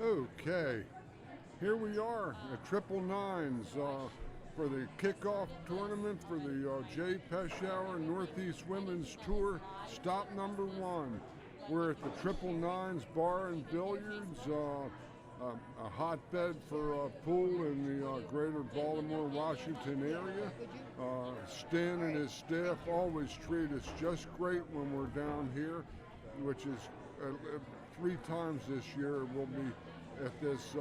Okay, here we are at Triple Nines for the kickoff tournament for the JPNEWT Northeast Women's Tour, stop number 1. We're at the Triple Nines Bar and Billiards, a hotbed for pool in the greater Baltimore, Washington area. Stan and his staff always treat us just great when we're down here, which is 3 times this year we'll be at this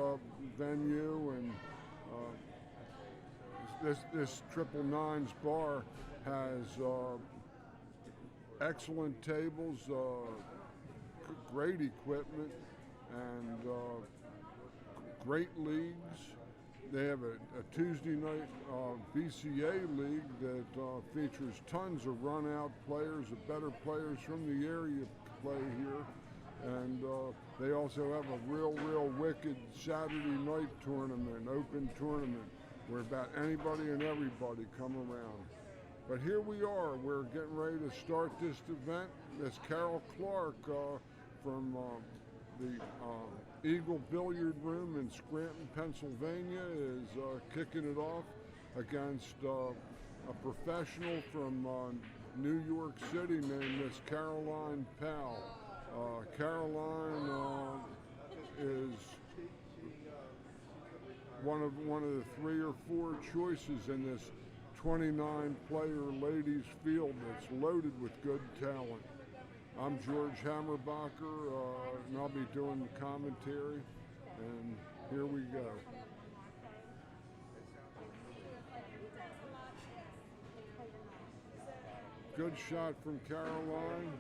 venue, and this Triple Nines bar has excellent tables, great equipment, and great leagues. They have a Tuesday night BCA league that features tons of run-out players, the better players from the area play here. And they also have a real wicked Saturday night tournament, open tournament, where about anybody and everybody come around. But here we are, we're getting ready to start this event. Miss Carol Clark from the Eagle Billiard Room in Scranton, Pennsylvania is kicking it off against a professional from New York City named Miss Caroline Powell. Caroline is one of the 3 or 4 choices in this 29-player ladies field that's loaded with good talent. I'm George Hammerbacher, and I'll be doing the commentary, and here we go. Good shot from Caroline.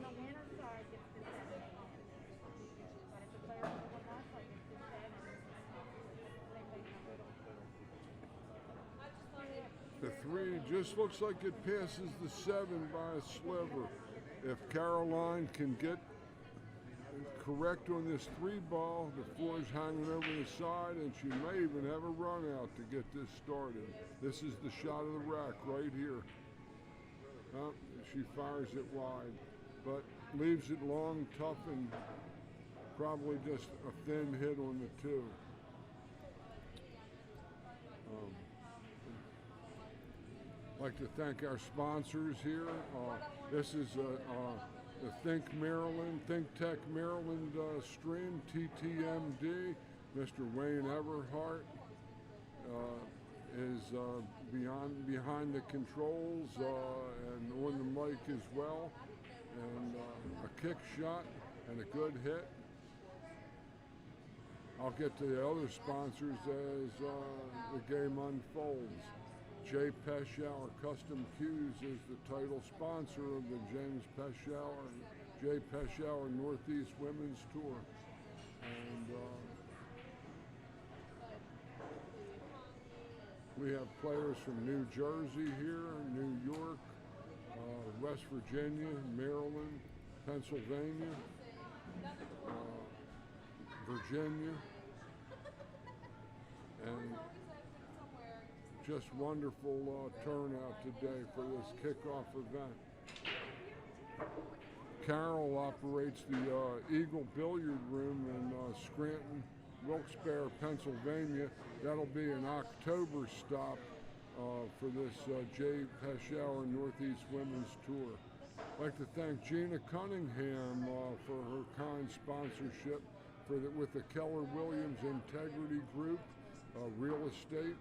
The 3 just looks like it passes the 7 by a sliver. If Caroline can get correct on this 3 ball, the 4 is hanging over the side, and she may even have a run out to get this started. This is the shot of the rack right here. She fires it wide, but leaves it long, tough, and probably just a thin hit on the 2. I'd like to thank our sponsors here. This is the Think Tech Maryland stream, TTMD. Mr. Wayne Everhart is behind the controls and on the mic as well. And a kick shot and a good hit. I'll get to the other sponsors as the game unfolds. JPNEWT Custom Cues is the title sponsor of the JPNEWT Northeast Women's Tour. And we have players from New Jersey here, New York, West Virginia, Maryland, Pennsylvania, Virginia, and just wonderful turnout today for this kickoff event. Carol operates the Eagle Billiard Room in Scranton, Wilkes-Barre, Pennsylvania. That'll be an October stop for this JPNEWT Northeast Women's Tour. I'd like to thank Gina Cunningham for her kind sponsorship with the Keller Williams Integrity Group, real estate.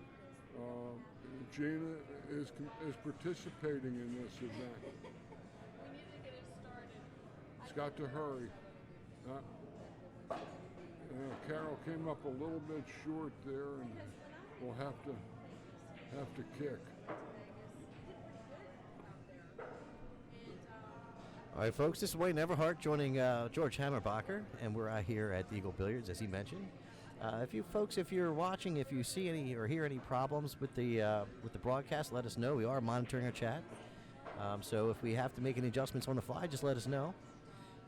Gina is participating in this event. We need to get it started. It's got to hurry. Carol came up a little bit short there, and we'll have to kick. All right, folks, this is Wayne Everhart joining George Hammerbacher, and we're out here at Eagle Billiards, as he mentioned. If you're watching, if you see any or hear any problems with the broadcast, let us know. We are monitoring our chat. So if we have to make any adjustments on the fly, just let us know.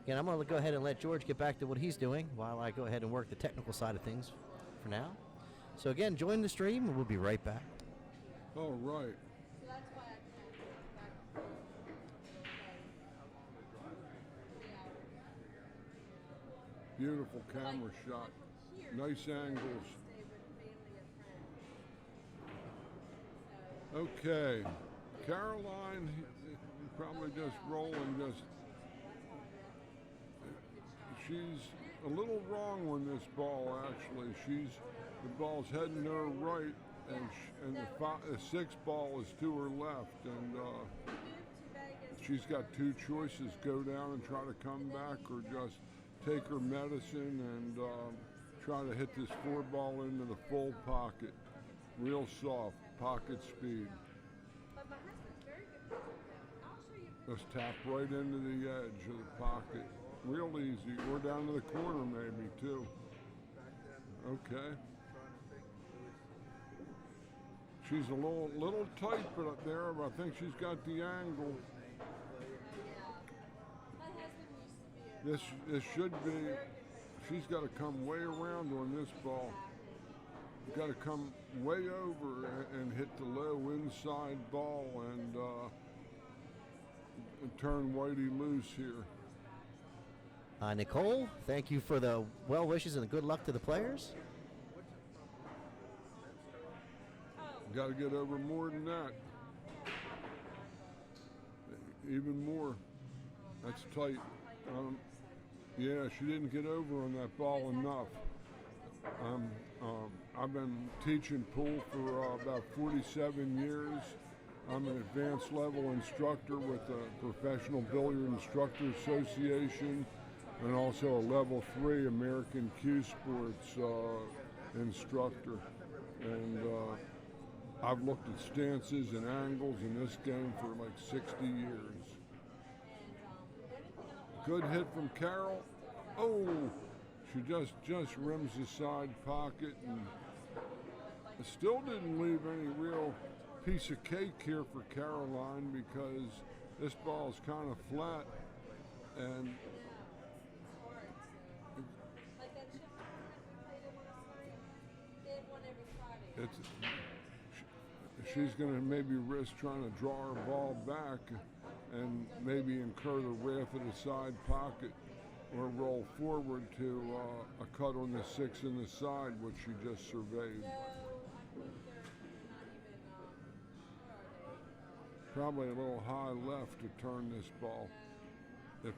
Again, I'm going to go ahead and let George get back to what he's doing while I go ahead and work the technical side of things for now. So again, join the stream, and we'll be right back. All right. So that's why Beautiful camera shot. here nice angles. stay with family or friends. So, Okay, Caroline, probably just rolling, she's a little wrong on this ball actually. The ball's heading to her right, and the sixth ball is to her left, and we moved to Vegas. she's got two choices: go down and try to come back, or just take her medicine and try to hit this four ball into the full pocket, real soft pocket speed. But my husband's very good with it though. I'll show you. Just tap right into the edge of the pocket. Real easy. Or down to the corner maybe too. Okay. She's a little tight but up there, but I think she's got the angle. Yeah. My husband used to be a This should be, she's got to come way around on this ball. Got to come way over and hit the low inside ball and turn Whitey loose here. Nicole, thank you for the well wishes and good luck to the players. Got to get over more than that. Even more. That's tight. Yeah, she didn't get over on that ball enough. I've been teaching pool for about 47 years. I'm an advanced level instructor with the Professional Billiard Instructor Association and also a level 3 American Cue Sports instructor. And I've looked at stances and angles in this game for like 60 years. Good hit from Carol. Oh, she just rims the side pocket and still didn't leave any real piece of cake here for Caroline because this ball is kind of flat and like that chip tournament we played in last night. They have one every Friday. she's going to maybe risk trying to draw her ball back and maybe incur the wrath of the side pocket or roll forward to a cut on the six in the side, which she just surveyed. No, I think they're not even, where are they? Probably a little high left to turn this ball. If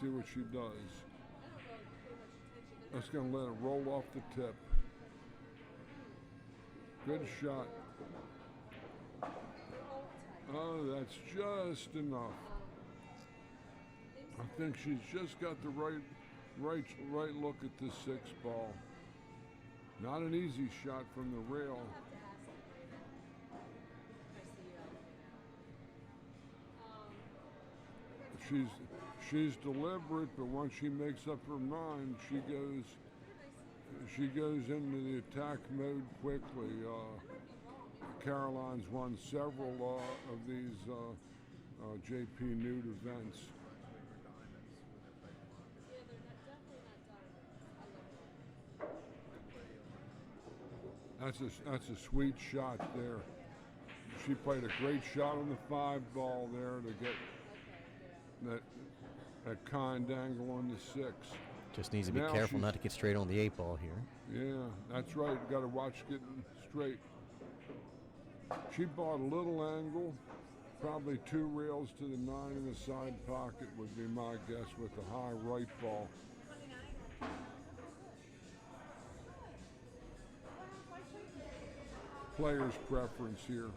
see what she does. I don't really pay much attention. That's going to let it roll off the tip. Good shot. Oh, that's just enough. I think she's just got the right look at the six ball. Not an easy shot from the rail. She's deliberate, but once she makes up her mind, she goes into the attack mode quickly. Caroline's won several of these JPNEWT events. That's a sweet shot there. She played a great shot on the five ball there to get that kind angle on the six. Just needs to be Now careful not to get straight on the 8 ball here. Yeah, that's right. Got to watch getting straight. She bought a little angle, probably 2 rails to the 9 in the side pocket would be my guess with the high right ball. Player's preference here.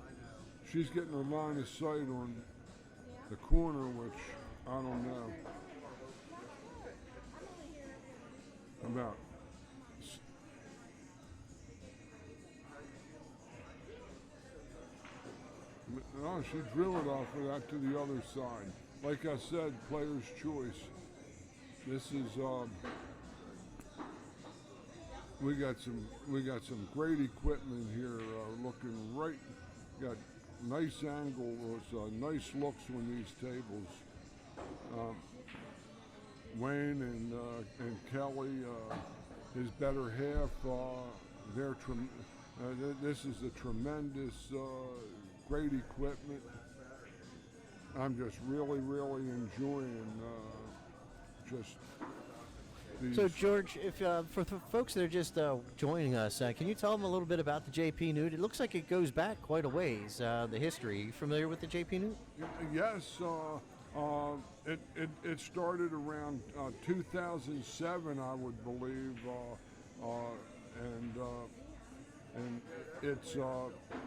She's getting her line of sight on the corner, which I don't know. About no, she drew it off of that to the other side. Like I said, player's choice. This is we got some great equipment here. Looking right, got nice angles, nice looks on these tables. Wayne and Kelly, his better half, this is a tremendous, great equipment. I'm just really enjoying just these. So, George, if for the folks that are just joining us, can you tell them a little bit about the JPNEWT? It looks like it goes back quite a ways, the history. You familiar with the JPNEWT? Yes, it started around 2007, I would believe, and it's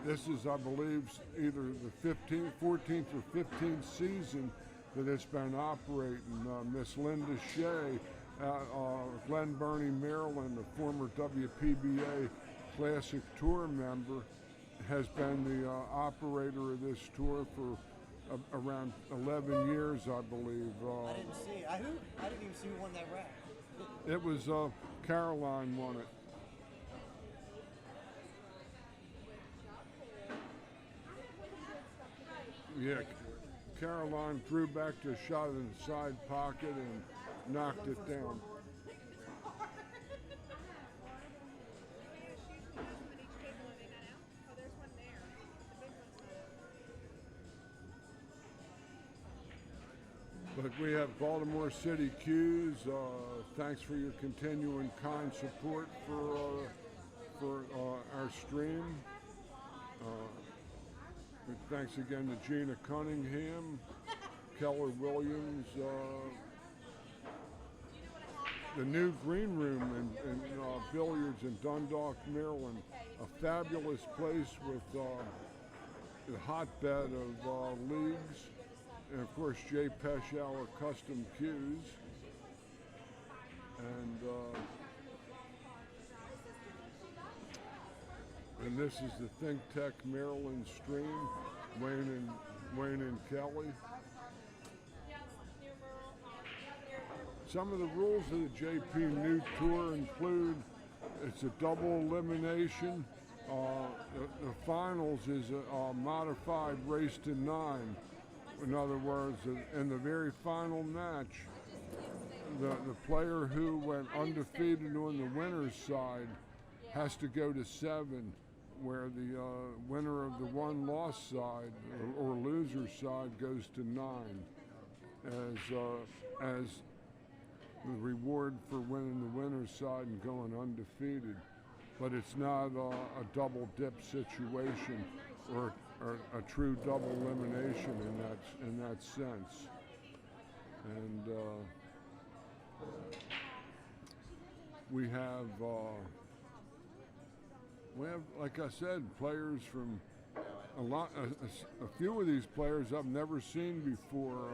this is, I believe, either the 14th or 15th season that it's been operating. Miss Linda Shea, Glen Burnie, Maryland, a former WPBA Classic Tour member, has been the operator of this tour for around 11 years, I believe. I didn't see. I didn't even see who won that rack. It was Caroline won it. Yeah, Caroline threw back to a shot in the side pocket and knocked it down. But we have Baltimore City Q's. Thanks for your continuing kind support for our stream. Thanks again to Gina Cunningham, Keller Williams, the new green room in Billiards in Dundalk, Maryland. A fabulous place with a hotbed of leagues. And of course, Jay Peschauer Custom Cues. And this is the Think Tech Maryland stream, Wayne and Kelly. Some of the rules of the JPNEWT Tour include it's a double elimination. The finals is a modified race to 9. In other words, in the very final match, the player who went undefeated on the winner's side has to go to 7, where the winner of the one-loss side or loser side goes to 9 as the reward for winning the winner's side and going undefeated. But it's not a double dip situation or a true double elimination in that sense. And we have, like I said, players from a few of these players I've never seen before.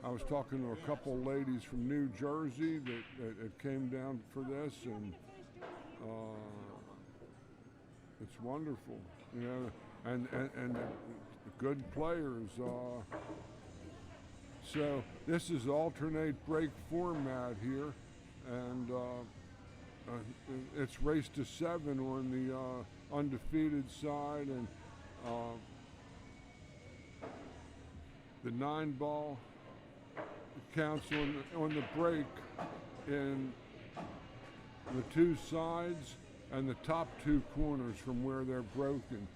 I was talking to a couple ladies from New Jersey that came down for this, and it's wonderful, you know, and good players. So this is alternate break format here, and it's race to 7 on the undefeated side, and the 9-ball counts on the break in the 2 sides and the top 2 corners from where they're broken.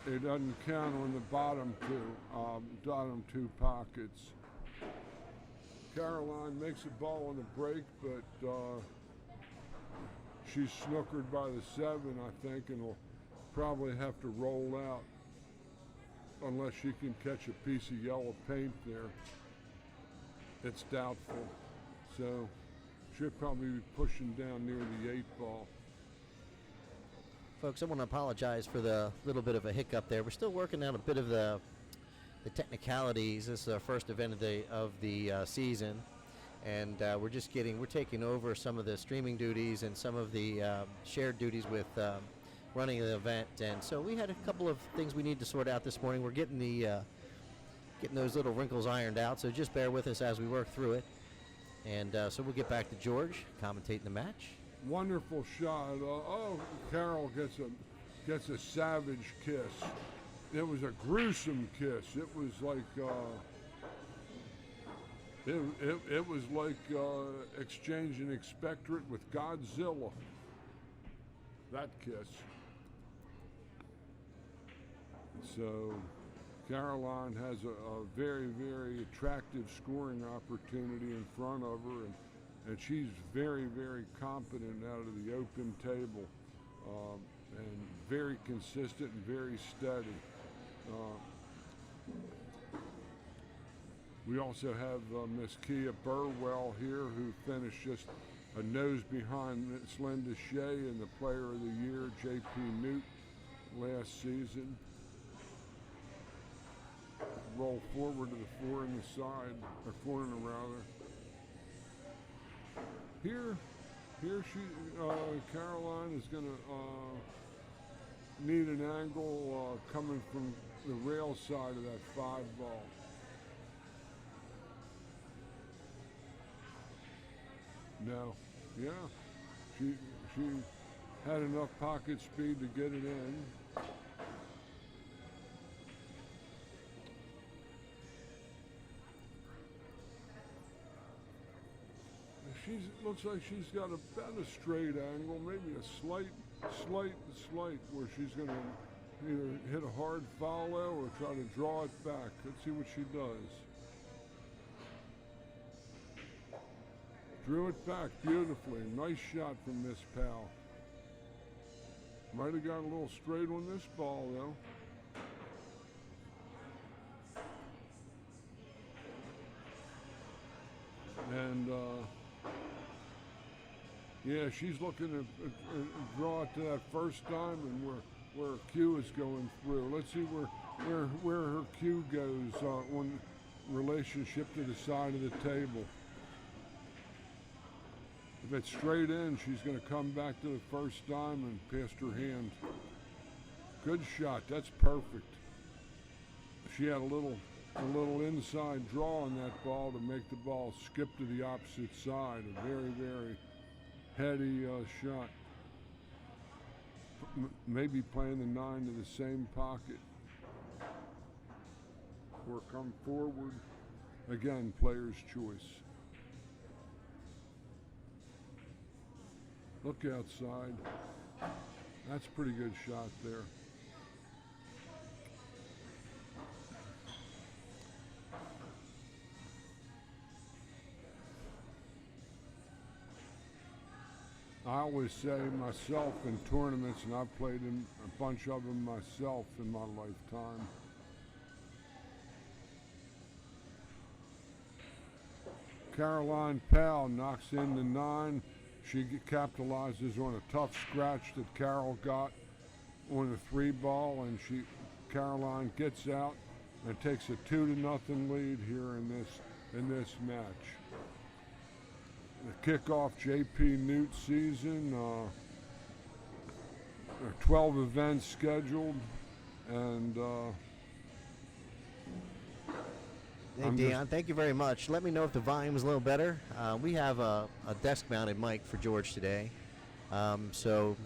It doesn't count on the bottom 2 pockets. Caroline makes a ball on the break, but she's snookered by the 7, I think, and will probably have to roll out unless she can catch a piece of yellow paint there. It's doubtful. So she'll probably be pushing down near the 8-ball. Folks, I want to apologize for the little bit of a hiccup there. We're still working out a bit of the technicalities. This is our first event of the season, and we're taking over some of the streaming duties and some of the shared duties with running the event. And so we had a couple of things we need to sort out this morning. We're getting those little wrinkles ironed out, so just bear with us as we work through it. And so we'll get back to George commentating the match. Wonderful shot. Carol gets a savage kiss. It was a gruesome kiss. It was like it was like exchanging expectorate with Godzilla. That kiss. So Caroline has a very, very attractive scoring opportunity in front of her, and and she's very, very competent out of the open table, and very consistent and very steady. We also have Miss Kia Burwell here, who finished just a nose behind Miss Linda Shea in the Player of the Year, JPNEWT, last season. Roll forward to the 4 in the side, or 4 in the rather. Here she, Caroline is going to need an angle coming from the rail side of that 5 ball. No, yeah, she had enough pocket speed to get it in. Looks like she's got about a straight angle, maybe a slight, where she's going to either hit a hard follow or try to draw it back. Let's see what she does. Drew it back beautifully. Nice shot from Miss Powell. Might have got a little straight on this ball, though. And yeah, she's looking to draw it to that first time, and where her cue is going through. Let's see where her cue goes on relationship to the side of the table. If it's straight in, she's going to come back to the first time and past her hand. Good shot. That's perfect. She had a little inside draw on that ball to make the ball skip to the opposite side. A very, very heady shot. Maybe playing the 9 to the same pocket. Or come forward. Again, player's choice. Look outside. That's a pretty good shot there. I always say myself in tournaments, and I've played in a bunch of them myself in my lifetime. Caroline Powell knocks in the 9. She capitalizes on a tough scratch that Carol got on the 3 ball, and Caroline gets out and takes a 2-0 lead here in this match. The kickoff JPNEWT season. There are 12 events scheduled, and hey, Dion, thank you very much. Let me know if the volume is a little better. We have a desk-mounted mic for George today, so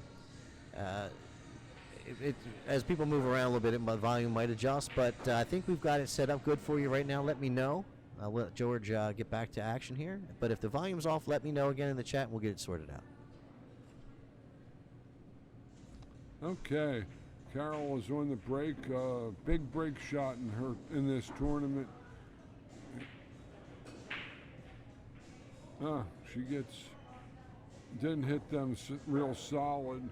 as people move around a little bit, the volume might adjust, but I think we've got it set up good for you right now. Let me know. I'll let George get back to action here, but if the volume's off, let me know again in the chat, and we'll get it sorted out. Okay, Carol is on the break. Big break shot in this tournament. She didn't hit them real solid.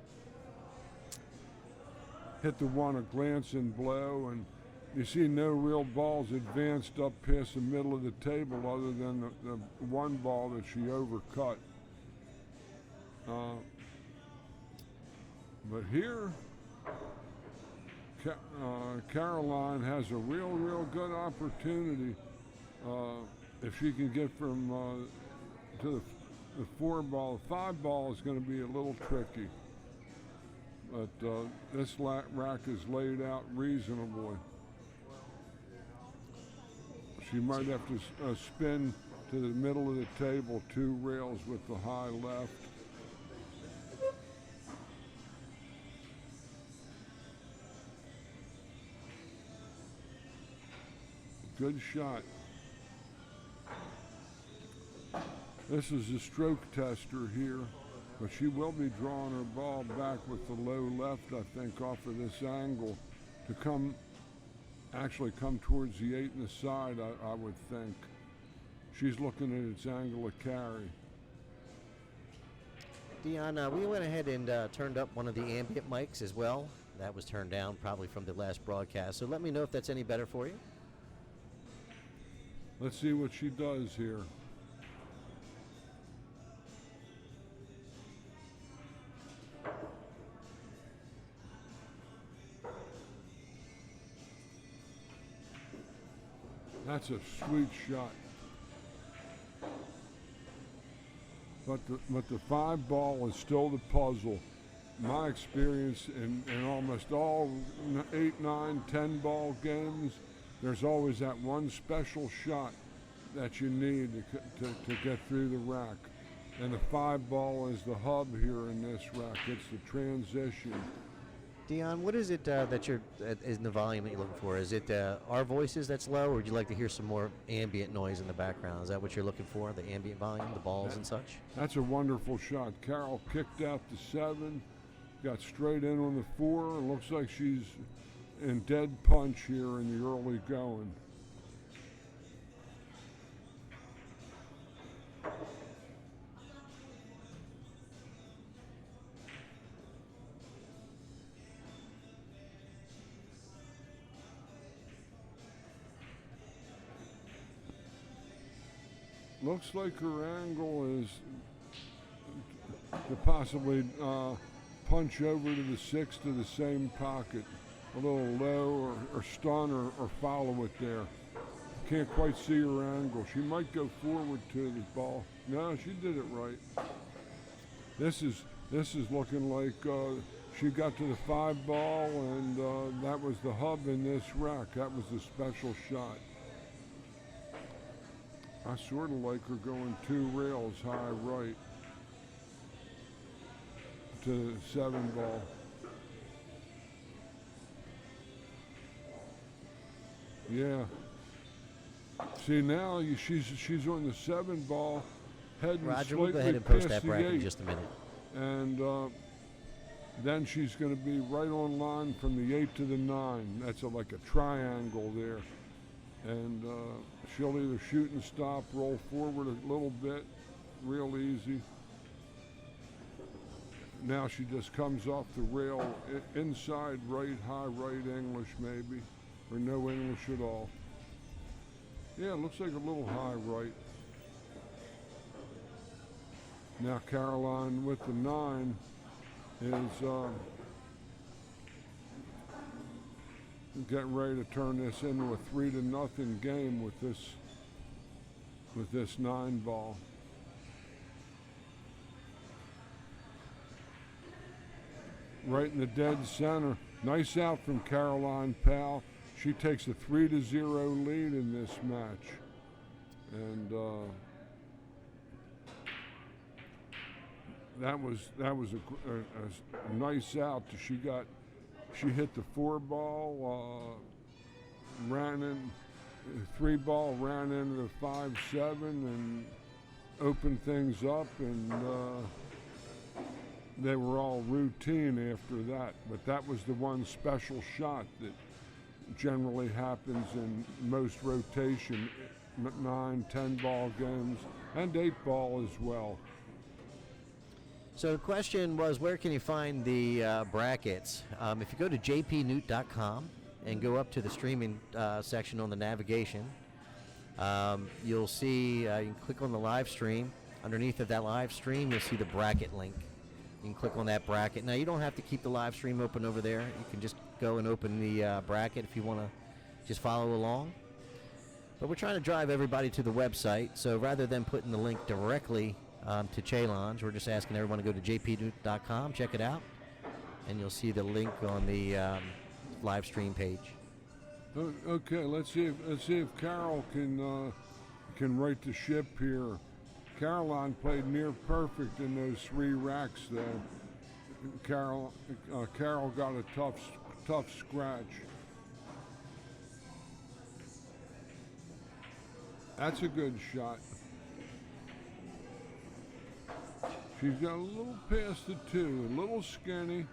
Hit the one a glancing blow, and you see no real balls advanced up past the middle of the table other than the one ball that she overcut. But here, Caroline has a real good opportunity if she can get from to the 4 ball. The 5 ball is going to be a little tricky, but this rack is laid out reasonably. She might have to spin to the middle of the table, 2 rails with the high left. Good shot. This is a stroke tester here, but she will be drawing her ball back with the low left, I think, off of this angle to actually come towards the 8 in the side, I would think. She's looking at its angle of carry. Dion, we went ahead and turned up one of the ambient mics as well. That was turned down probably from the last broadcast. So let me know if that's any better for you. Let's see what she does here. That's a sweet shot. But the 5 ball is still the puzzle. My experience in almost all 8, 9, 10 ball games, there's always that one special shot that you need to get through the rack. And the 5 ball is the hub here in this rack. It's the transition. Dion, what is it that you're in the volume that you're looking for? Is it our voices that's low, or would you like to hear some more ambient noise in the background? Is that what you're looking for, the ambient volume, the balls and such? That's a wonderful shot. Carol kicked out the 7, got straight in on the 4. It looks like she's in dead punch here in the early going. Looks like her angle is to possibly punch over to the 6 to the same pocket. A little low or stun or follow it there. Can't quite see her angle. She might go forward to the ball. No, she did it right. This is looking like she got to the 5 ball, and that was the hub in this rack. That was the special shot. I sort of like her going 2 rails high right to the 7 ball. Yeah. See now she's on the 7 ball, heading Roger, slightly we'll go ahead and post past that bracket the 8. in just a minute. And then she's going to be right on line from the 8 to the 9. That's like a triangle there. And she'll either shoot and stop, roll forward a little bit, real easy. Now she just comes off the rail, inside right, high right English maybe, or no English at all. Yeah, it looks like a little high right. Now Caroline with the 9 is getting ready to turn this into a 3-0 game with this 9 ball. Right in the dead center. Nice out from Caroline Powell. She takes a 3-0 lead in this match. And that was a nice out. She hit the 4 ball, ran in 3 ball, ran into the 5-7 and opened things up, and they were all routine after that. But that was the one special shot that generally happens in most rotation 9, 10 ball games, and 8 ball as well. So the question was, where can you find the brackets? If you go to JPNEWT.com and go up to the streaming section on the navigation, you'll see, you can click on the live stream. Underneath of that live stream, you'll see the bracket link. You can click on that bracket. Now, you don't have to keep the live stream open over there. You can just go and open the bracket if you want to just follow along. But we're trying to drive everybody to the website, so rather than putting the link directly to Chalons, we're just asking everyone to go to jpnewt.com, check it out, and you'll see the link on the live stream page. Okay, let's see if Carol can right the ship here. Caroline played near perfect in those 3 racks there. Carol got a tough scratch. That's a good shot. She's got a little past the 2, a little skinny.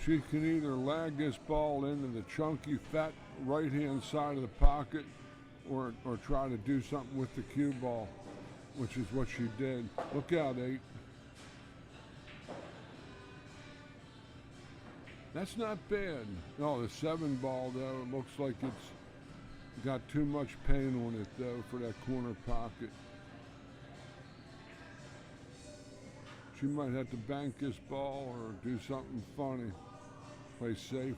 She can either lag this ball into the chunky, fat right-hand side of the pocket, or try to do something with the cue ball, which is what she did. Look out, 8. That's not bad. No, the 7 ball, though, it looks like it's got too much pain on it, though, for that corner pocket. She might have to bank this ball or do something funny. Play safe.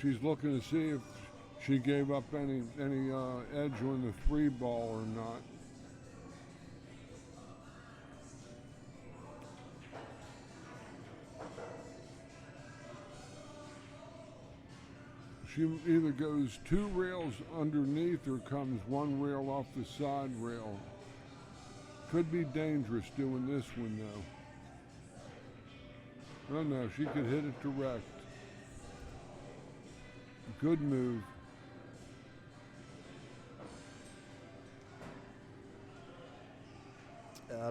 She's looking to see if she gave up any edge on the 3 ball or not. She either goes 2 rails underneath or comes 1 rail off the side rail. Could be dangerous doing this one, though. Oh no, she could hit it direct. Good move.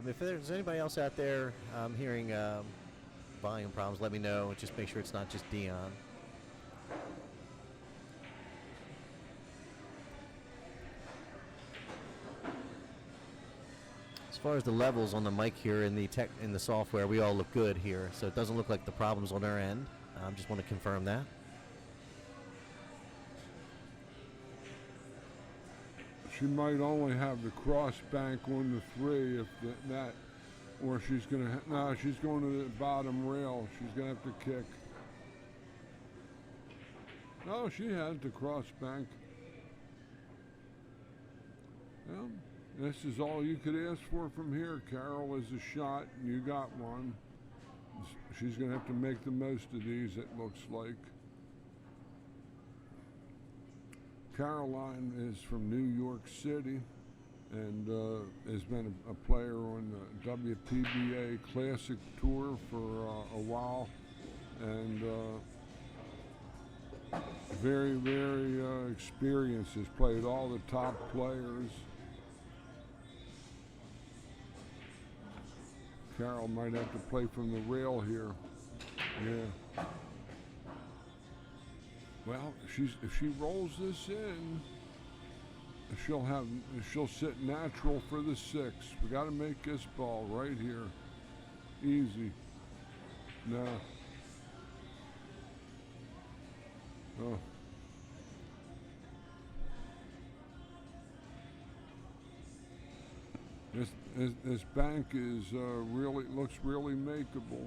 If there's anybody else out there hearing volume problems, let me know. Just make sure it's not just Dion. As far as the levels on the mic here in the software, we all look good here, so it doesn't look like the problem's on our end. Just want to confirm that. She might only have the cross bank on the 3 if that, or she's gonna. No, she's going to the bottom rail. She's gonna have to kick. No, she has the cross bank. Well, this is all you could ask for from here, Carol, is a shot, and you got one. She's going to have to make the most of these, it looks like. Caroline is from New York City and has been a player on the WPBA Classic Tour for a while, and very, very experienced, has played all the top players. Carol might have to play from the rail here. Yeah. Well, if she rolls this in, she'll sit natural for the 6. We got to make this ball right here. Easy. No. Oh. This bank is looks really makeable.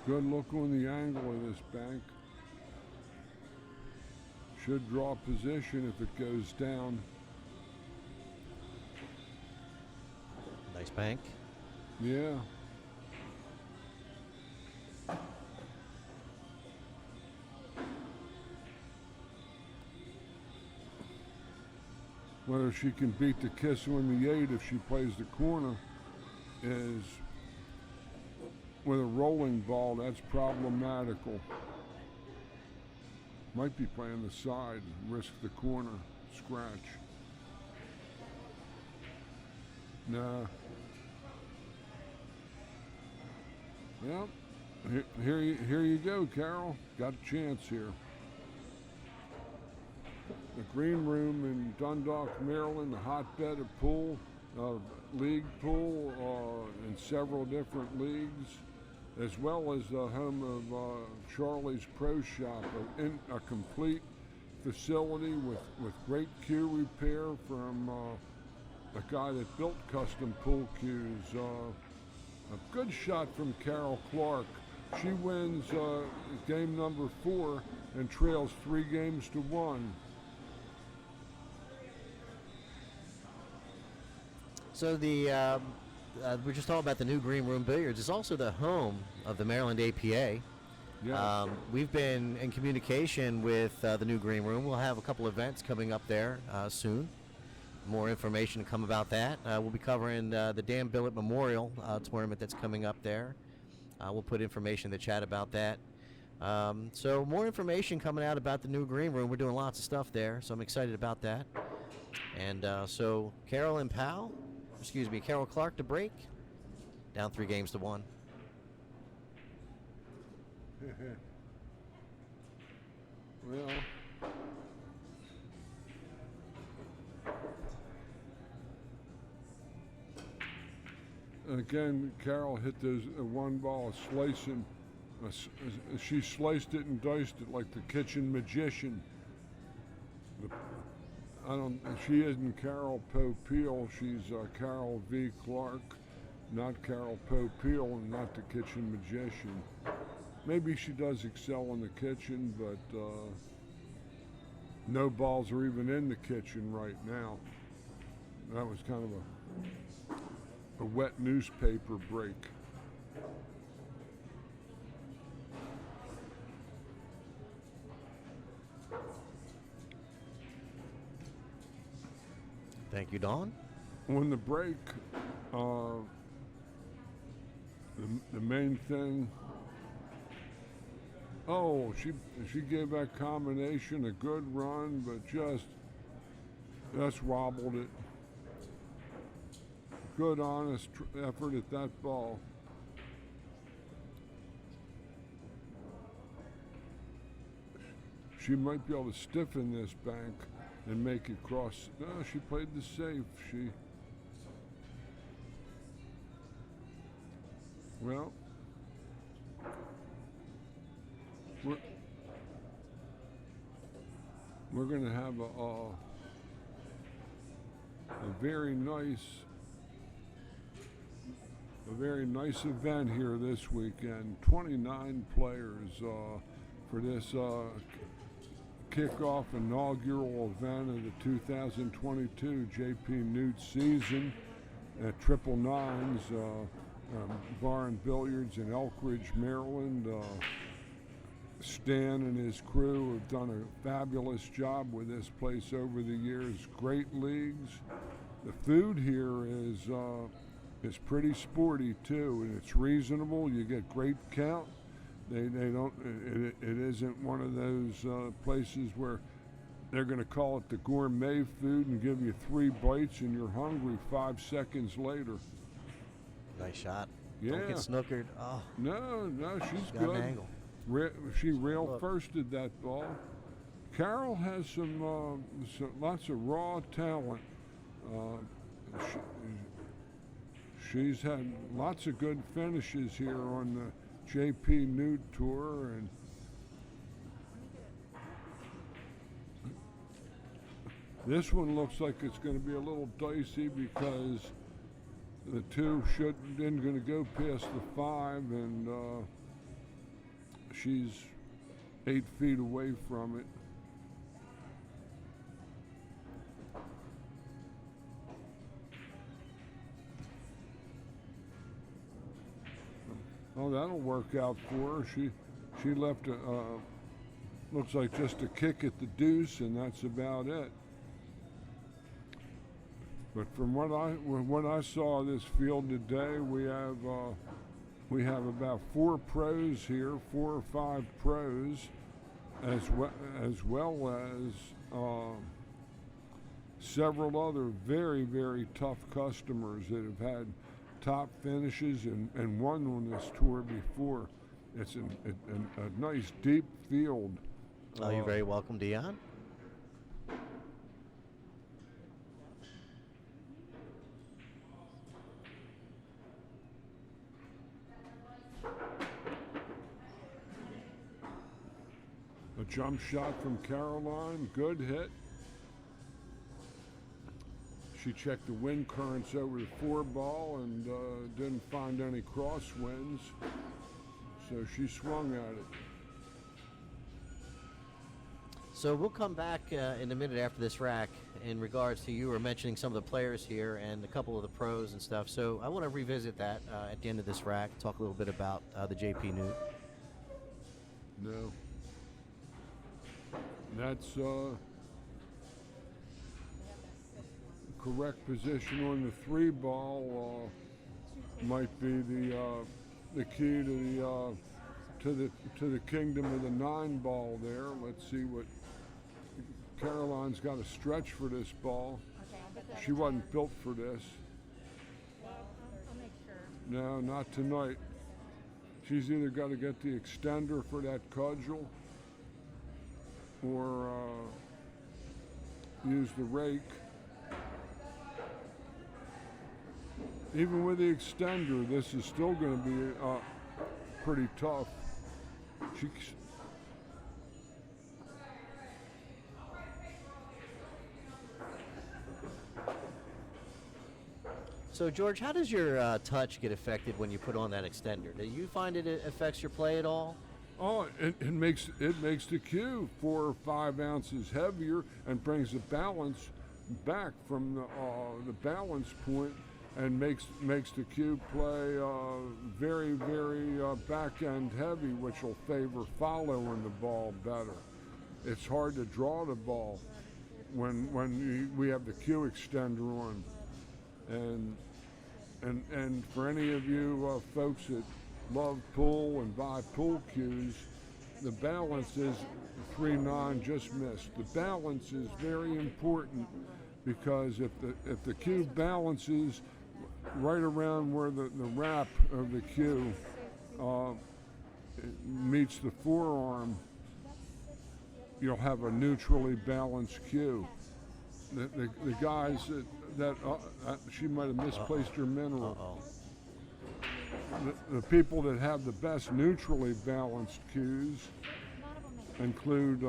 Good look on the angle of this bank. Should draw position if it goes down. Nice bank. Yeah. Whether she can beat the kiss on the 8 if she plays the corner is, with a rolling ball, that's problematical. Might be playing the side, risk the corner, scratch. Nah. Well, here you go, Carol. Got a chance here. The green room in Dundalk, Maryland, the hotbed of pool, league pool in several different leagues, as well as the home of Charlie's Pro Shop, a complete facility with great cue repair from a guy that built custom pool cues. A good shot from Carol Clark. She wins game number 4 and trails 3 games to 1. So we're just talking about the new Green Room Billiards. It's also the home of the Maryland APA. Yeah. We've been in communication with the new Green Room. We'll have a couple events coming up there soon. More information to come about that. We'll be covering the Dan Billett Memorial tournament that's coming up there. We'll put information in the chat about that. So more information coming out about the new Green Room. We're doing lots of stuff there, so I'm excited about that. And so Carol and Pal, Carol Clark to break. Down 3 games to 1. Well, again, Carol hit those one ball slicing. She sliced it and diced it like the kitchen magician. She isn't Carol Popeil. She's Carol V. Clark, not Carol Popeil, and not the kitchen magician. Maybe she does excel in the kitchen, but no balls are even in the kitchen right now. That was kind of a wet newspaper break. Thank you, Don. On the break, the main thing. Oh, she gave that combination a good run, but just wobbled it. Good, honest effort at that ball. She might be able to stiffen this bank and make it cross. No, she played the safe. Well, we're going to have a very nice event here this weekend. 29 players for this kickoff inaugural event of the 2022 JPNEWT season at Triple Nines Bar and Billiards in Elkridge, Maryland. Stan and his crew have done a fabulous job with this place over the years. Great leagues. The food here is pretty sporty too, and it's reasonable. You get great count. They don't. It isn't one of those places where they're going to call it the gourmet food and give you 3 bites and you're hungry 5 seconds later. Nice shot. Yeah. Don't get snookered. Oh. No, she's got good. an angle. She rail firsted that ball. Carol has some lots of raw talent. She's had lots of good finishes here on the JPNEWT tour, and this one looks like it's going to be a little dicey because the two isn't going to go past the 5, and she's 8 feet away from it. Oh, that'll work out for her. She left looks like just a kick at the deuce, and that's about it. But from what I saw of this field today, we have about 4 pros here, 4 or 5 pros, as well as several other very, very tough customers that have had top finishes and won on this tour before. It's a nice deep field. Oh, you're very welcome, Dion. A jump shot from Caroline, good hit. She checked the wind currents over the 4 ball and didn't find any crosswinds, so she swung at it. So we'll come back in a minute after this rack in regards to you were mentioning some of the players here and a couple of the pros and stuff. So I want to revisit that at the end of this rack, talk a little bit about the JPNEWT. No. That's correct position on the 3 ball might be the key to the kingdom of the 9 ball there. Let's see what Caroline's got to stretch for this ball. She wasn't built for this. No, not tonight. She's either got to get the extender for that cudgel or use the rake. Even with the extender, this is still going to be pretty tough. She, So, George, how does your touch get affected when you put on that extender? Do you find it affects your play at all? oh, it makes the cue 4 or 5 ounces heavier and brings the balance back from the balance point and makes the cue play very, very back end heavy, which will favor following the ball better. It's hard to draw the ball when we have the cue extender on. And for any of you folks that love pool and buy pool cues, the balance is 3-9 just missed. The balance is very important because if the cue balances right around where the wrap of the cue meets the forearm, you'll have a neutrally balanced cue. The guys that she might have misplaced her mineral. The people that have the best neutrally balanced cues include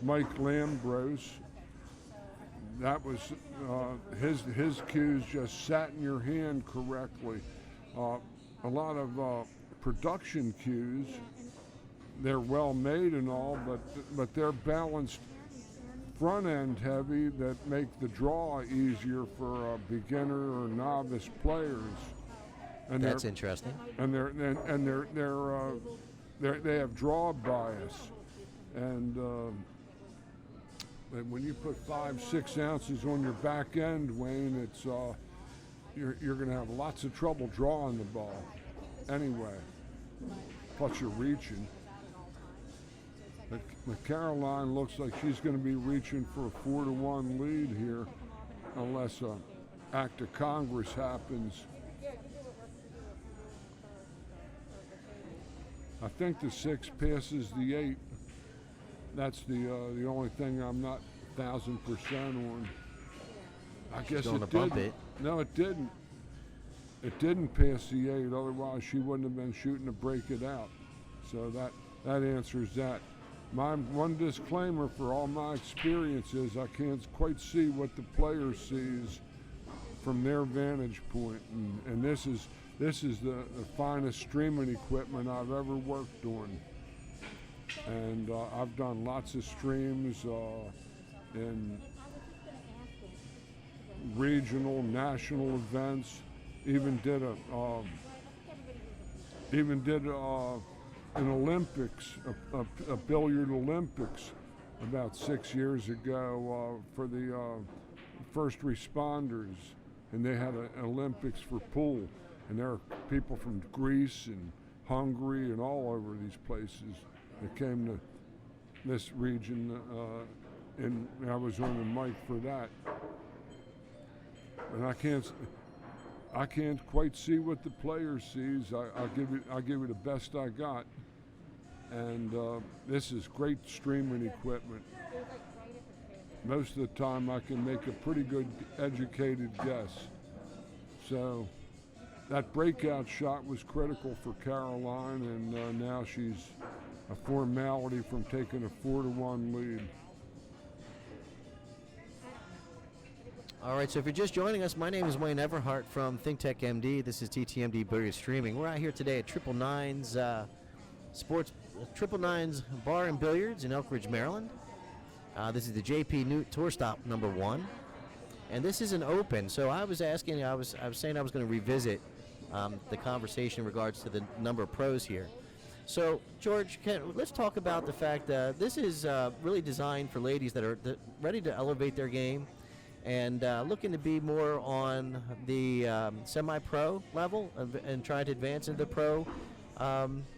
Mike Lambros. That was his cues just sat in your hand correctly. A lot of production cues, they're well made and all, but they're balanced front end heavy that make the draw easier for beginner or novice players. And That's interesting. And they have draw bias, and when you put 5-6 ounces on your back end, Wayne, it's you're going to have lots of trouble drawing the ball. Anyway, plus you're reaching. But Caroline looks like she's going to be reaching for a 4-1 lead here, unless an act of Congress happens. I think the 6 passes the 8. That's the only thing I'm not 1,000% on. I guess it didn't. No, it didn't. It didn't pass the 8. Otherwise, she wouldn't have been shooting to break it out. So that answers that. My one disclaimer for all my experience is I can't quite see what the player sees from their vantage point, and this is the finest streaming equipment I've ever worked on. And I've done lots of streams in regional, national events. Even did an Olympics, a billiard Olympics, about 6 years ago for the first responders, and they had an Olympics for pool, and there are people from Greece and Hungary and all over these places that came to this region, and I was on the mic for that. And I can't quite see what the player sees. I'll give you the best I got. And this is great streaming equipment. Most of the time I can make a pretty good educated guess. So that breakout shot was critical for Caroline, and now she's a formality from taking a 4-1 lead. All right, so if you're just joining us, my name is Wayne Everhart from ThinkTech MD. This is TTMD Billiards Streaming. We're out here today at 999's Sports 999's Bar and Billiards in Elkridge, Maryland. This is the JPNEWT Tour Stop number 1, and this is an open. So I was asking, I was saying I was going to revisit the conversation in regards to the number of pros here. So George, let's talk about the fact that this is really designed for ladies that are ready to elevate their game and looking to be more on the semi-pro level and trying to advance into the pro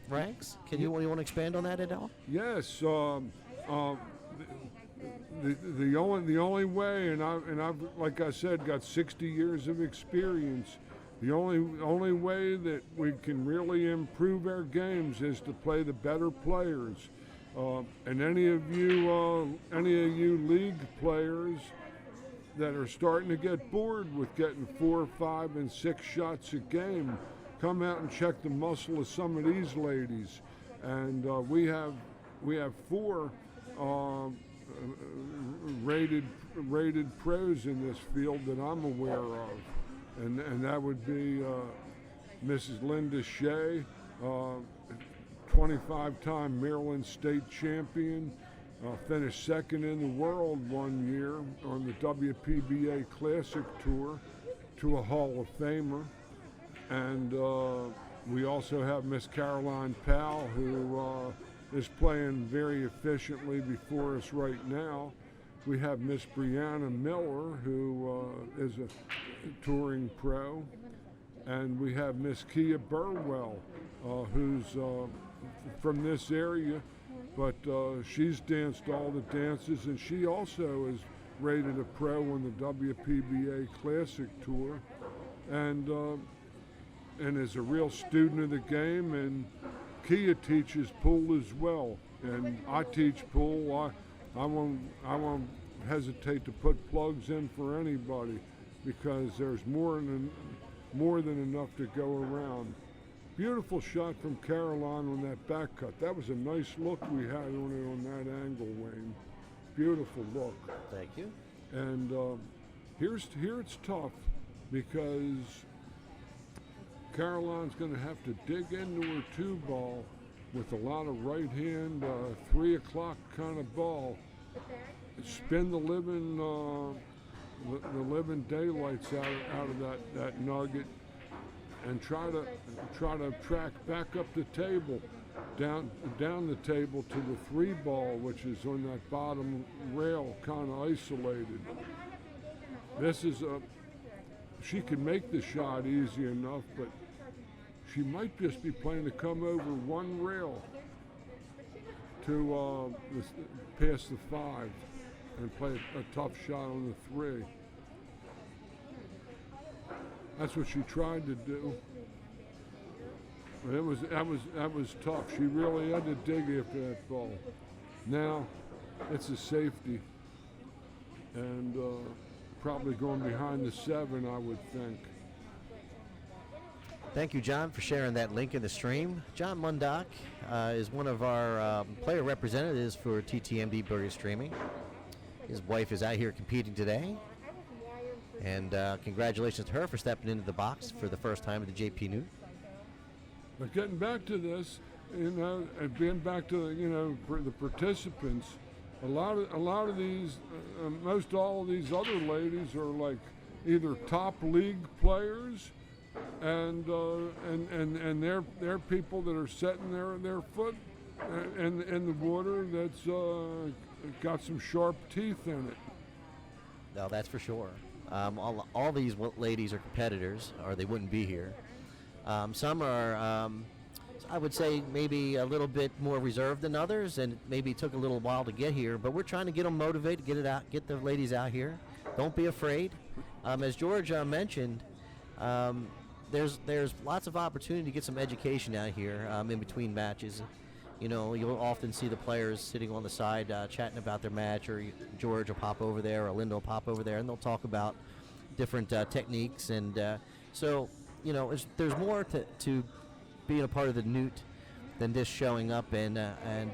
ranks. You want to expand on that at all? Yes. The only way, and I've like I said, got 60 years of experience, The only way that we can really improve our games is to play the better players. And any of you league players that are starting to get bored with getting 4, 5, and 6 shots a game, come out and check the muscle of some of these ladies. And we have 4 rated pros in this field that I'm aware of, and that would be Mrs. Linda Shea, 25-time Maryland state champion, finished second in the world one year on the WPBA Classic Tour to a Hall of Famer. And we also have Miss Caroline Powell, who is playing very efficiently before us right now. We have Miss Brianna Miller, who is a touring pro. And we have Miss Kia Burwell, who's from this area, but she's danced all the dances, and she also is rated a pro on the WPBA Classic Tour, and is a real student of the game. And Kia teaches pool as well, and I teach pool. I won't hesitate to put plugs in for anybody, because there's more than enough to go around. Beautiful shot from Caroline on that back cut. That was a nice look we had on it on that angle, Wayne. Beautiful look. Thank you. And here it's tough, because Caroline's going to have to dig into her 2-ball with a lot of right hand, 3 o'clock kind of ball. Spin the living daylights out of that nugget, and try to track back up the table, down the table to the 3-ball, which is on that bottom rail, kind of isolated. This is she can make the shot easy enough, but she might just be playing to come over one rail to past the 5 and play a tough shot on the 3. That's what she tried to do. But that was tough. She really had to dig after that ball. Now it's a safety, and probably going behind the 7, I would think. Thank you, John, for sharing that link in the stream. John Mundock is one of our player representatives for TTMD Billiards Streaming. His wife is out here competing today, and congratulations to her for stepping into the box for the first time at the JPNEWT. But getting back to this, and being back to the participants, a lot of these, most all of these other ladies are like either top league players, and they're people that are setting their foot in the water that's got some sharp teeth in it. No, that's for sure. All these ladies are competitors, or they wouldn't be here. Some are, I would say, maybe a little bit more reserved than others, and maybe took a little while to get here. But we're trying to get them motivated, get the ladies out here. Don't be afraid. As George mentioned, there's lots of opportunity to get some education out here in between matches. You'll often see the players sitting on the side chatting about their match, or George will pop over there, or Linda will pop over there, and they'll talk about different techniques. And so, there's more to being a part of the NEWT than just showing up and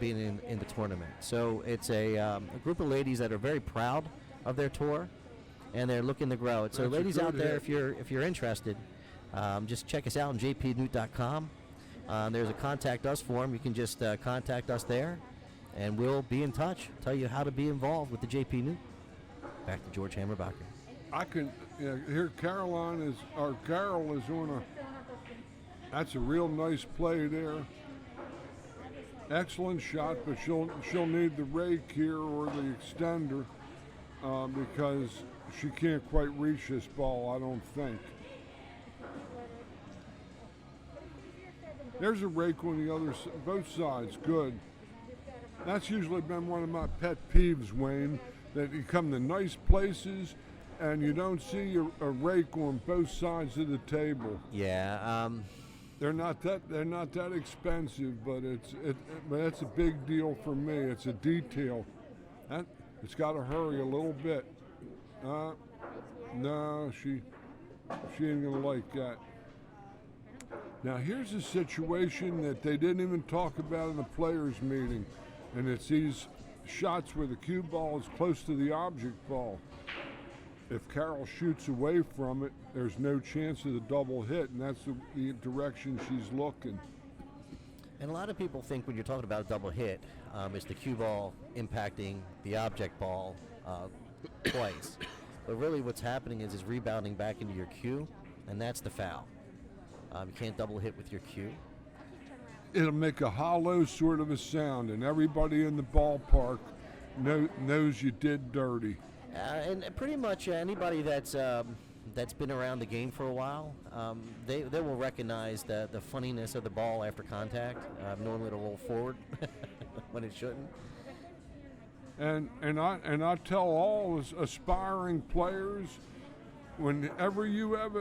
being in the tournament. So it's a group of ladies that are very proud of their tour, and they're looking to grow it. So ladies out there, if you're interested, just check us out on JPNEWT.com. There's a contact us form. You can just contact us there, and we'll be in touch. Tell you how to be involved with the JPNEWT. Back to George Hammerbacher. Here Carol is on that's a real nice play there. Excellent shot, but she'll need the rake here or the extender because she can't quite reach this ball, I don't think. There's a rake on the other both sides. Good. That's usually been one of my pet peeves, Wayne, that you come to nice places and you don't see a rake on both sides of the table. Yeah. They're not that expensive, but it's a big deal for me. It's a detail. It's got to hurry a little bit. No, she ain't gonna like that. Now here's a situation that they didn't even talk about in the players' meeting, and it's these shots where the cue ball is close to the object ball. If Carol shoots away from it, there's no chance of the double hit, and that's the direction she's looking. And a lot of people think when you're talking about a double hit, it's the cue ball impacting the object ball twice. But really what's happening is it's rebounding back into your cue, and that's the foul. You can't double hit with your cue. It'll make a hollow sort of a sound, and everybody in the ballpark knows you did dirty. And pretty much anybody that's been around the game for a while, they will recognize the funniness of the ball after contact. Normally it'll roll forward when it shouldn't. And I tell all aspiring players, whenever you have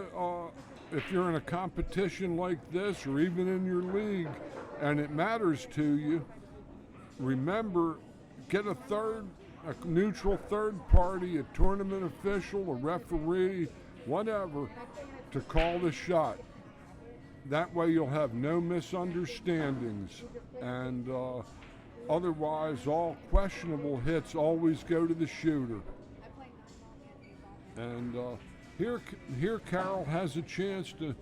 if you're in a competition like this or even in your league, and it matters to you, remember, get a neutral third party, a tournament official, a referee, whatever, to call the shot. That way you'll have no misunderstandings, and otherwise all questionable hits always go to the shooter. And here Carol has a chance to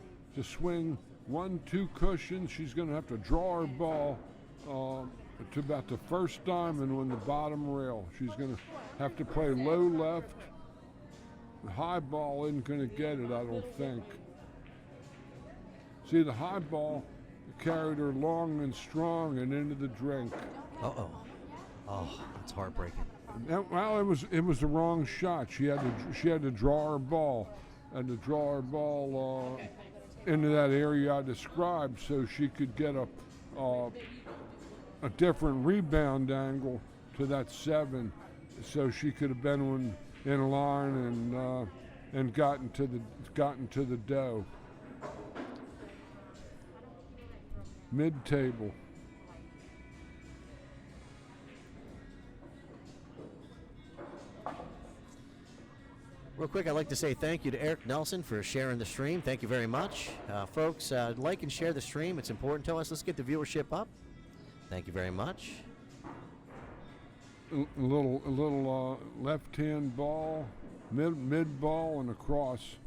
swing 1-2 cushions. She's going to have to draw her ball to about the first diamond on the bottom rail. She's going to have to play low left. The high ball isn't going to get it, I don't think. See, the high ball carried her long and strong and into the drink. Uh-oh. Oh, that's heartbreaking. Well, it was the wrong shot. She had to draw her ball, into that area I described, so she could get a different rebound angle to that 7, so she could have been in line and gotten to the dough. Mid-table. Real quick, I'd like to say thank you to Eric Nelson for sharing the stream. Thank you very much. Folks, like and share the stream. It's important to us. Let's get the viewership up. Thank you very much. A little left-hand ball, mid ball, and across.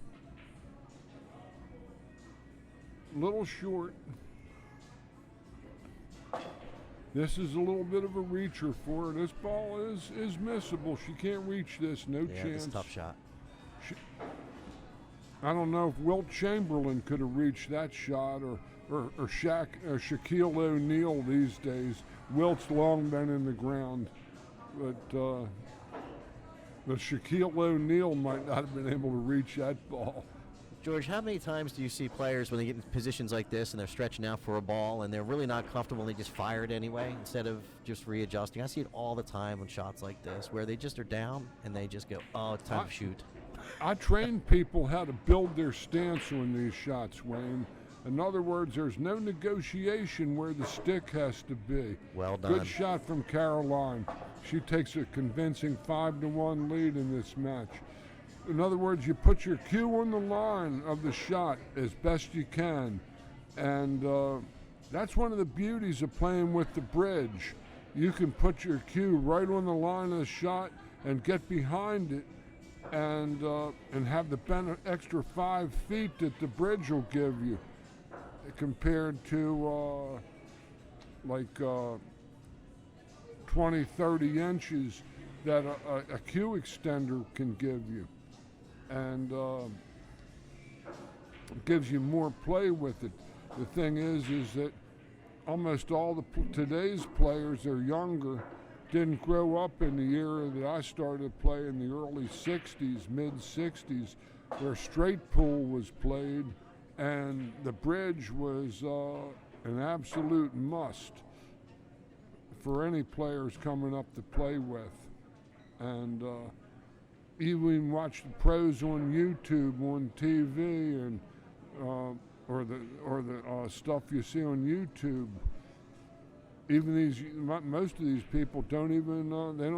A little short. This is a little bit of a reacher for her. This ball is missable. She can't reach this. No chance. It's a tough shot. I don't know if Wilt Chamberlain could have reached that shot, or Shaquille O'Neal these days. Wilt's long been in the ground, but Shaquille O'Neal might not have been able to reach that ball. George, how many times do you see players when they get in positions like this and they're stretching out for a ball and they're really not comfortable and they just fire it anyway instead of just readjusting? I see it all the time on shots like this where they just are down and they just go, oh, it's time to shoot. I train people how to build their stance on these shots, Wayne. In other words, there's no negotiation where the stick has to be. Well done. Good shot from Caroline. She takes a convincing 5-1 lead in this match. In other words, you put your cue on the line of the shot as best you can. And that's one of the beauties of playing with the bridge. You can put your cue right on the line of the shot and get behind it and have the extra 5 feet that the bridge will give you compared to 20, 30 inches that a cue extender can give you. And it gives you more play with it. The thing is that almost all today's players are younger, didn't grow up in the era that I started to play in the early 60s, mid-60s, where straight pool was played, and the bridge was an absolute must for any players coming up to play with. And you even watch the pros on YouTube, on TV, and or the stuff you see on YouTube. Even most of these people don't even they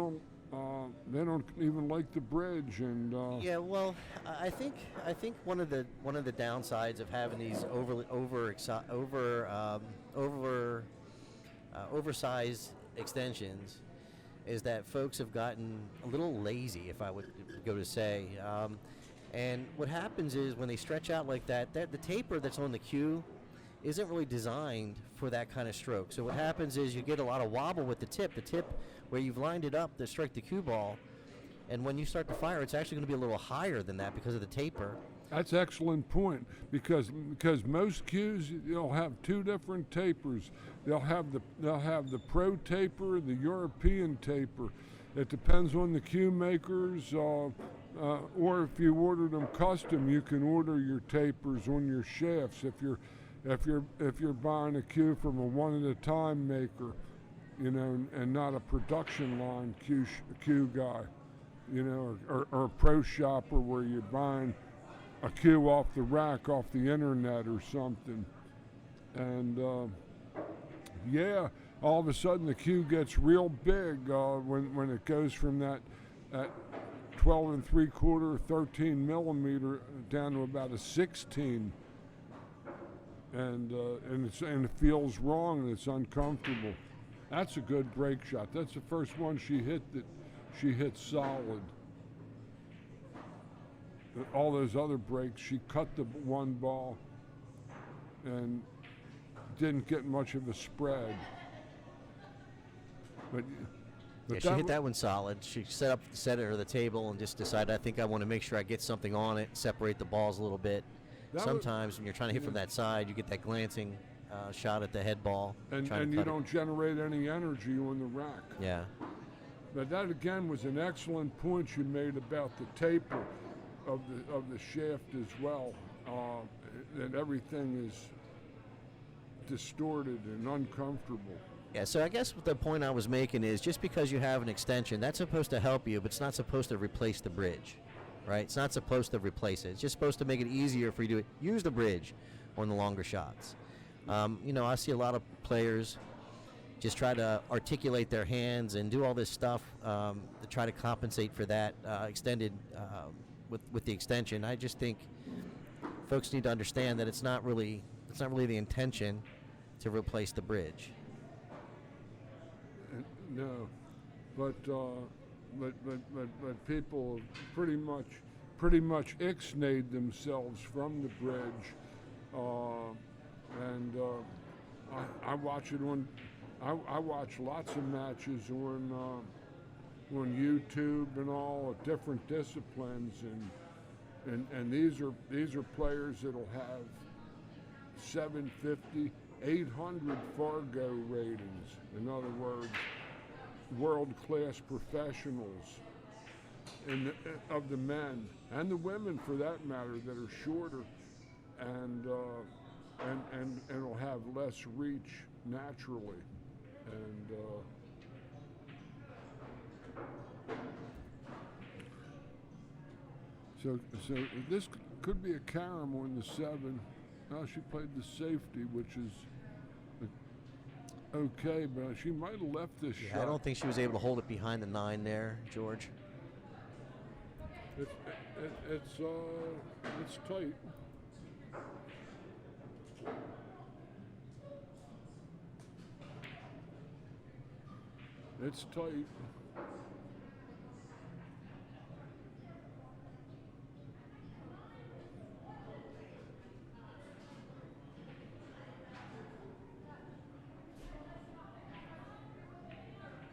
don't even like the bridge, and Yeah, well, I think one of the downsides of having these oversized extensions is that folks have gotten a little lazy, if I would go to say. And what happens is when they stretch out like that, the taper that's on the cue isn't really designed for that kind of stroke. So what happens is you get a lot of wobble with the tip where you've lined it up to strike the cue ball, and when you start to fire, it's actually going to be a little higher than that because of the taper. that's an excellent point, because most cues, they'll have two different tapers. They'll have the pro taper, the European taper. It depends on the cue makers, or if you order them custom, you can order your tapers on your shafts if you're buying a cue from a one at a time maker, and not a production line cue guy, or a pro shopper where you're buying a cue off the rack, off the internet or something. And all of a sudden the cue gets real big when it goes from that 12 3/4, 13 millimeter down to about a 16. And it feels wrong, and it's uncomfortable. That's a good break shot. That's the first one she hit that she hit solid. All those other breaks, she cut the one ball and didn't get much of a spread. But Yeah, she hit that one solid. She set up the center of the table and just decided, I think I want to make sure I get something on it, separate the balls a little bit. Sometimes when you're trying to hit from that side, you get that glancing shot at the head ball. And you don't generate any energy on the rack. Yeah. But that again was an excellent point you made about the taper of the shaft as well. That everything is distorted and uncomfortable. Yeah, so I guess the point I was making is just because you have an extension, that's supposed to help you, but it's not supposed to replace the bridge. Right? It's not supposed to replace it. It's just supposed to make it easier for you to use the bridge on the longer shots. I see a lot of players just try to articulate their hands and do all this stuff to try to compensate for that extended with the extension. I just think folks need to understand that it's not really the intention to replace the bridge. No, but people pretty much ixnayed themselves from the bridge, and I watch it on. I watch lots of matches on YouTube and all different disciplines, and these are players that'll have 750, 800 Fargo ratings. In other words, world-class professionals of the men and the women, for that matter, that are shorter and will have less reach naturally. And so this could be a carom on the 7. Now she played the safety, which is okay, but she might have left this shot. I don't think she was able to hold it behind the 9 there, George. It's tight. It's tight.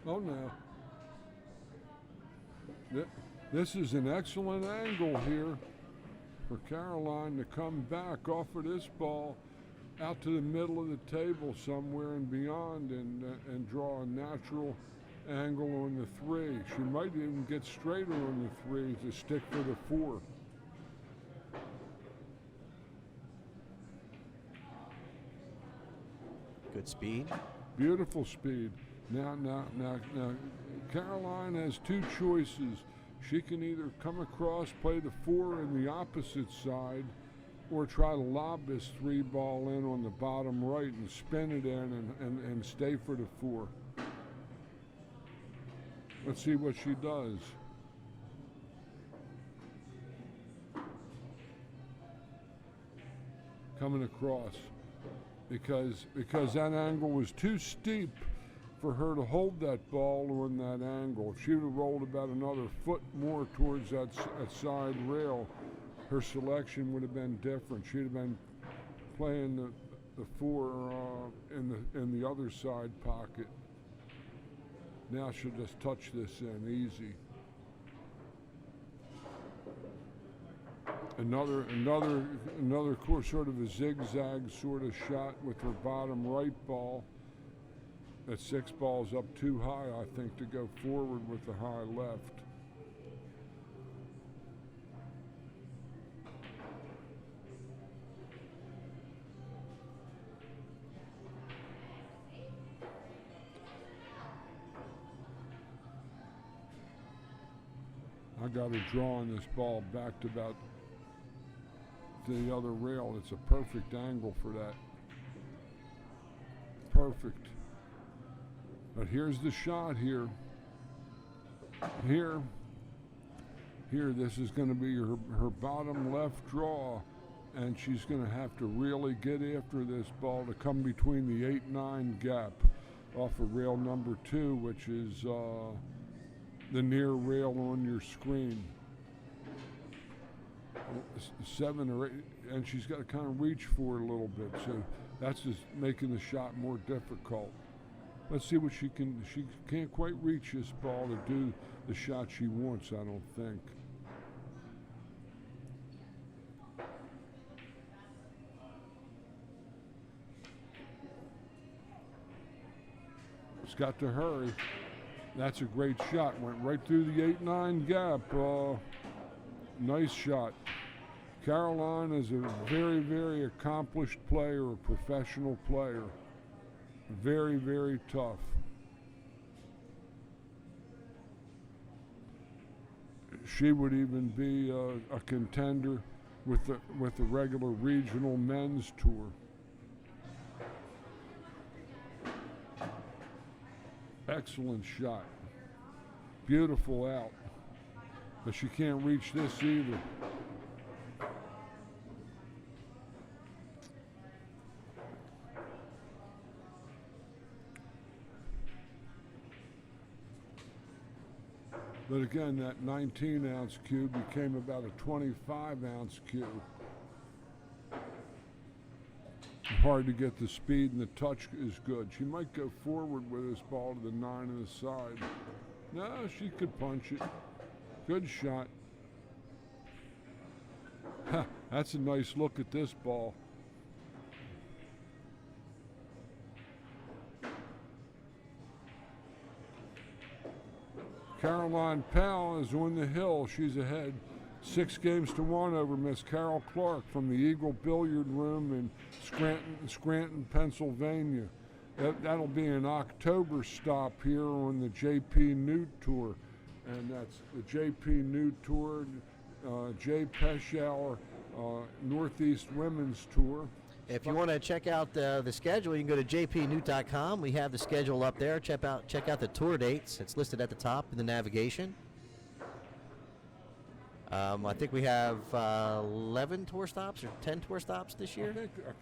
Oh no. This is an excellent angle here for Caroline to come back off of this ball out to the middle of the table somewhere and beyond, and draw a natural angle on the 3. She might even get straighter on the 3 to stick for the 4. Good speed. Beautiful speed. Now, Caroline has 2 choices. she can either come across, play the 4 in the opposite side, or try to lob this 3 ball in on the bottom right and spin it in and stay for the 4. Let's see what she does. Coming across, because that angle was too steep for her to hold that ball on that angle. If she would have rolled about another foot more towards that side rail, her selection would have been different. She'd have been playing the 4 in the other side pocket. Now she'll just touch this in easy. Another sort of a zigzag sort of shot with her bottom right ball. That 6 ball's up too high, I think, to go forward with the high left. I got her drawing this ball back to about the other rail. It's a perfect angle for that. Perfect. But here's the shot here. Here, this is going to be her bottom left draw, and she's going to have to really get after this ball to come between the 8-9 gap off of rail number 2, which is the near rail on your screen. 7 or 8, and she's got to kind of reach for it a little bit, so that's just making the shot more difficult. Let's see what she can. She can't quite reach this ball to do the shot she wants, I don't think. It's got to hurry. That's a great shot. Went right through the 8-9 gap. Nice shot. Caroline is a very, very accomplished player, a professional player. Very, very tough. She would even be a contender with the regular regional men's tour. Excellent shot. Beautiful out. But she can't reach this either. But again, that 19-ounce cue became about a 25-ounce cue. Hard to get the speed, and the touch is good. She might go forward with this ball to the 9 on the side. No, she could punch it. Good shot. That's a nice look at this ball. Caroline Powell is on the hill. She's ahead 6-1 over Miss Carol Clark from the Eagle Billiard Room in Scranton, Pennsylvania. That'll be an October stop here on the JPNEWT Tour. And that's the JPNEWT Tour, Jay Peschauer Northeast Women's Tour. If you want to check out the schedule, you can go to jpnewt.com. We have the schedule up there. Check out the tour dates. It's listed at the top in the navigation. I think we have 11 tour stops or 10 tour stops this year. I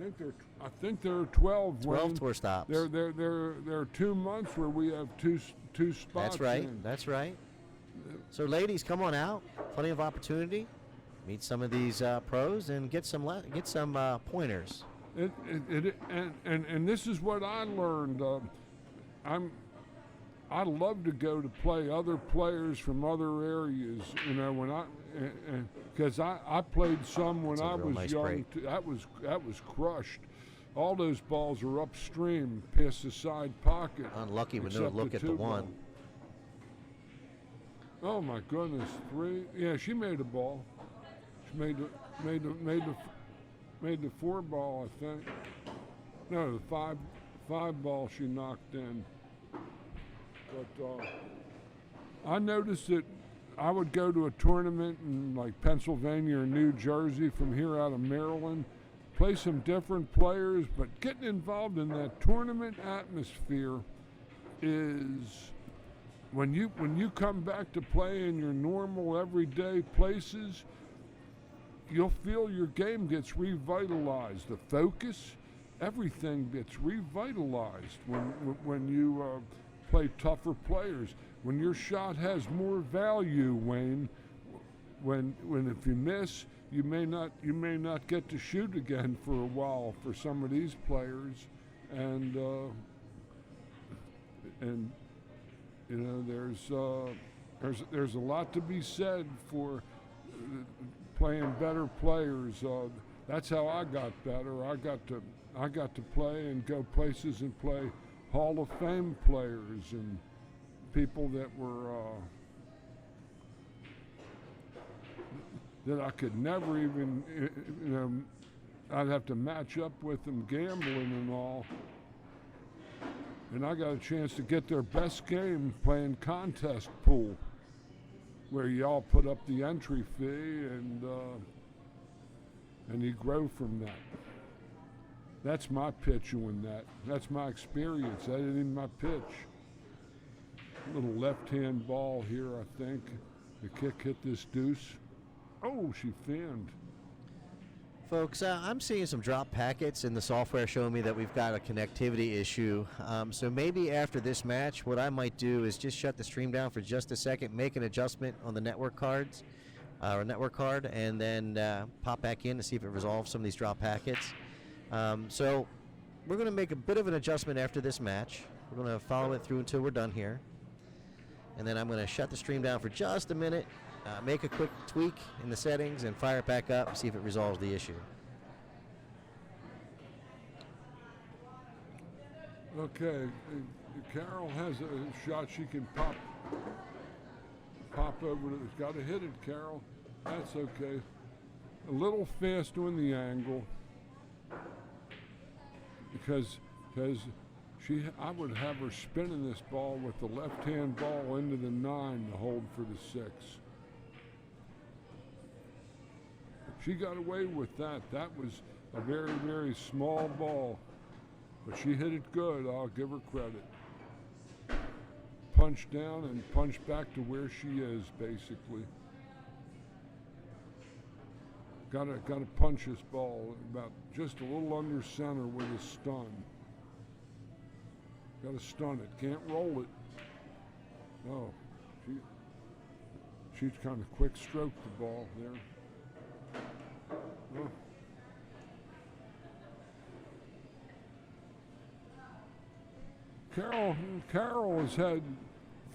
think there are 12. 12 tour stops. There are 2 months where we have two spots. That's right. That's right. So, ladies, come on out. Plenty of opportunity. Meet some of these pros and get some pointers. And this is what I learned. I love to go to play other players from other areas. You know, because I played some when I was young. That was crushed. All those balls are upstream, past the side pocket. Unlucky with no look at the 1. Oh my goodness, 3. Yeah, she made a ball. She made the 4 ball, I think. No, the 5 ball she knocked in. But I noticed that I would go to a tournament in like Pennsylvania or New Jersey from here out of Maryland, play some different players, but getting involved in that tournament atmosphere is when you come back to play in your normal everyday places, you'll feel your game gets revitalized. The focus, everything gets revitalized when you play tougher players. When your shot has more value, Wayne, when if you miss, you may not get to shoot again for a while for some of these players, and you know there's a lot to be said for playing better players. That's how I got better. I got to play and go places and play Hall of Fame players and people that were that I could never even, you know, I'd have to match up with them gambling and all. And I got a chance to get their best game playing contest pool, where y'all put up the entry fee and you grow from that. That's my pitch on that. That's my experience. That ain't even my pitch. Little left-hand ball here, I think. The kick hit this deuce. Oh, she fanned. Folks, I'm seeing some drop packets in the software showing me that we've got a connectivity issue. So maybe after this match, what I might do is just shut the stream down for just a second, make an adjustment on the network cards, or network card, and then pop back in to see if it resolves some of these drop packets. So we're going to make a bit of an adjustment after this match. We're going to follow it through until we're done here. And then I'm going to shut the stream down for just a minute, make a quick tweak in the settings, and fire it back up and see if it resolves the issue. Okay, Carol has a shot she can pop over to. Got to hit it, Carol. That's okay. A little fast on the angle because I would have her spinning this ball with the left-hand ball into the 9 to hold for the 6. She got away with that. That was a very, very small ball, but she hit it good. I'll give her credit. Punch down and punch back to where she is, basically. Got to punch this ball about just a little under center with a stun. Got to stun it. Can't roll it. Oh, she's kind of quick stroked the ball there. Oh. Carol has had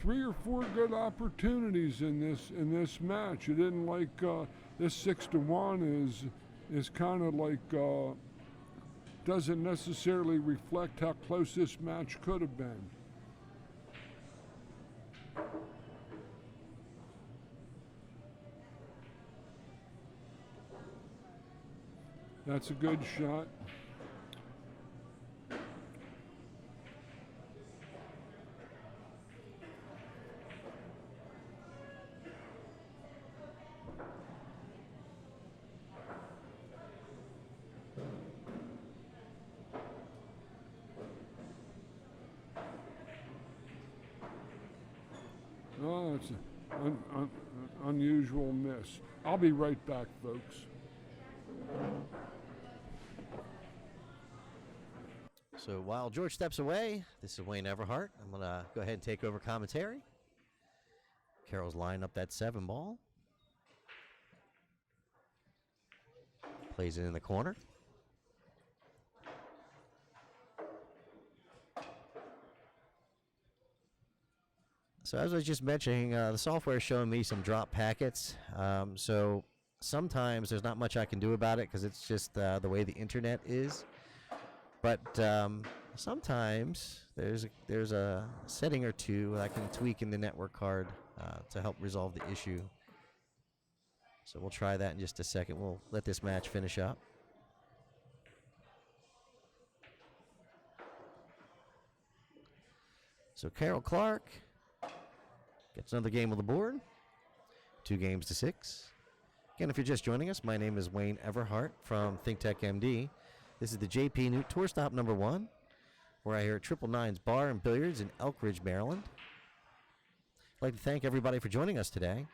3 or 4 good opportunities in this match. It didn't like this 6-1 is kind of like doesn't necessarily reflect how close this match could have been. That's a good shot. Oh, it's an unusual miss. I'll be right back, folks. So while George steps away, this is Wayne Everhart. I'm going to go ahead and take over commentary. Carol's lining up that 7 ball. Plays it in the corner. So as I was just mentioning, the software is showing me some drop packets. So sometimes there's not much I can do about it because it's just the way the internet is. But sometimes there's a setting or two I can tweak in the network card to help resolve the issue. So we'll try that in just a second. We'll let this match finish up. So Carol Clark gets another game on the board. 2-6. Again, if you're just joining us, my name is Wayne Everhart from ThinkTech MD. This is the JPNEWT Tour Stop number 1. We're out here at 999's Bar and Billiards in Elkridge, Maryland. I'd like to thank everybody for joining us today.